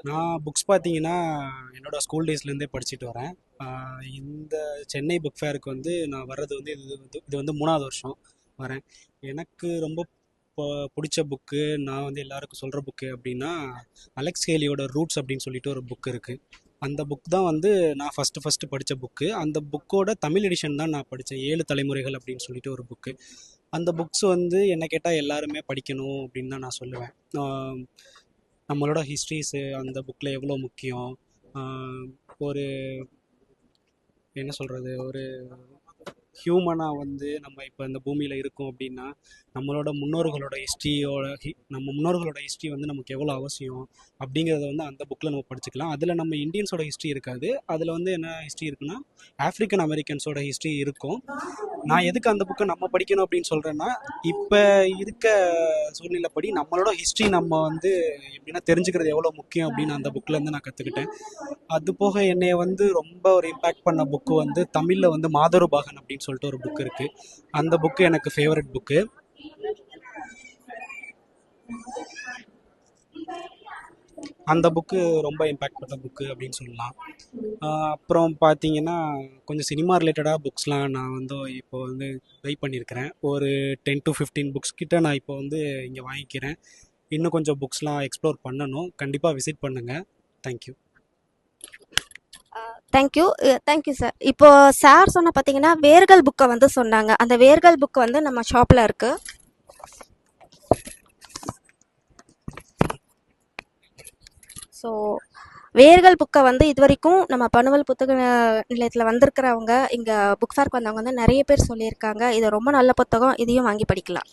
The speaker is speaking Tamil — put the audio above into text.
நான் புக்ஸ் பார்த்தீங்கன்னா என்னோட ஸ்கூல் டேஸ்லேருந்தே படிச்சுட்டு வரேன். இந்த சென்னை புக் ஃபேருக்கு வந்து நான் வர்றது வந்து இது வந்து 3வது வருஷம் வரேன். எனக்கு ரொம்ப பிடிச்ச புக்கு, நான் வந்து எல்லாருக்கும் சொல்கிற புக்கு அப்படின்னா அலெக்ஸ் ஹேலியோட ரூட்ஸ் அப்படின்னு சொல்லிட்டு ஒரு புக் இருக்குது. அந்த புக் தான் வந்து நான் ஃபஸ்ட்டு படித்த புக்கு. அந்த புக்கோட தமிழ் எடிஷன் தான் நான் படித்தேன். 7 தலைமுறைகள் அப்படின்னு சொல்லிட்டு ஒரு புக்கு. அந்த புக்ஸ் வந்து என்ன கேட்டால் எல்லாருமே படிக்கணும் அப்படின்னு தான் நான் சொல்லுவேன். நம்மளோட ஹிஸ்ட்ரிஸு அந்த புக்கில் எவ்வளோ முக்கியம், ஒரு என்ன சொல்கிறது, ஒரு ஹியூமனாக வந்து நம்ம இப்போ இந்த பூமியில் இருக்கோம் அப்படின்னா நம்மளோட முன்னோர்களோட நம்ம முன்னோர்களோட ஹிஸ்ட்ரி வந்து நமக்கு எவ்வளோ அவசியம் அப்படிங்கிறத வந்து அந்த புக்கில் நம்ம படிச்சுக்கலாம். அதில் நம்ம இந்தியன்ஸோட ஹிஸ்ட்ரி இருக்காது. அதில் வந்து என்ன ஹிஸ்ட்ரி இருக்குன்னா ஆஃப்ரிக்கன் அமெரிக்கன்ஸோட ஹிஸ்ட்ரி இருக்கும். நான் எதுக்கு அந்த புக்கை நம்ம படிக்கணும் அப்படின்னு சொல்கிறேன்னா, இப்போ இருக்க சூழ்நிலைப்படி நம்மளோட ஹிஸ்ட்ரி நம்ம வந்து எப்படின்னா தெரிஞ்சுக்கிறது எவ்வளோ முக்கியம் அப்படின்னு அந்த புக்கிலேருந்து நான் கற்றுக்கிட்டேன். அது போக என்னைய வந்து ரொம்ப ஒரு இம்பேக்ட் பண்ண புக்கு வந்து தமிழில் வந்து மாதருபாகன் அப்படின்னு சொல்லிட்டு ஒரு புக் இருக்குது. அந்த புக்கு எனக்கு ஃபேவரட் புக்கு. அந்த புக்கு ரொம்ப இம்பேக்ட் பண்ண புக்கு அப்படின்னு சொல்லலாம். அப்புறம் பார்த்தீங்கன்னா கொஞ்சம் சினிமா ரிலேட்டடாக புக்ஸ்லாம் நான் வந்து இப்போ வந்து பை பண்ணியிருக்கிறேன். ஒரு 10 to 15 புக்ஸ் கிட்ட நான் இப்போ வந்து இங்கே வாங்கிக்கிறேன். இன்னும் கொஞ்சம் புக்ஸ்லாம் எக்ஸ்ப்ளோர் பண்ணணும். கண்டிப்பாக விசிட் பண்ணுங்கள். தேங்க்யூ. தேங்க்யூ. Thank you sir. இப்போ சார் சொன்ன பார்த்தீங்கன்னா வேர்கள் புக்கை வந்து சொன்னாங்க. அந்த வேர்கள் புக் வந்து நம்ம ஷாப்பில் இருக்கு. ஸோ வேர்கள் புக்கை வந்து இது வரைக்கும் நம்ம பனுவல் புத்தக நிலையத்தில் வந்திருக்கிறவங்க, இங்கே புக் ஃபேர்க்கு வந்தவங்க வந்து நிறைய பேர் சொல்லியிருக்காங்க இது ரொம்ப நல்ல புத்தகம், இதையும் வாங்கி படிக்கலாம்.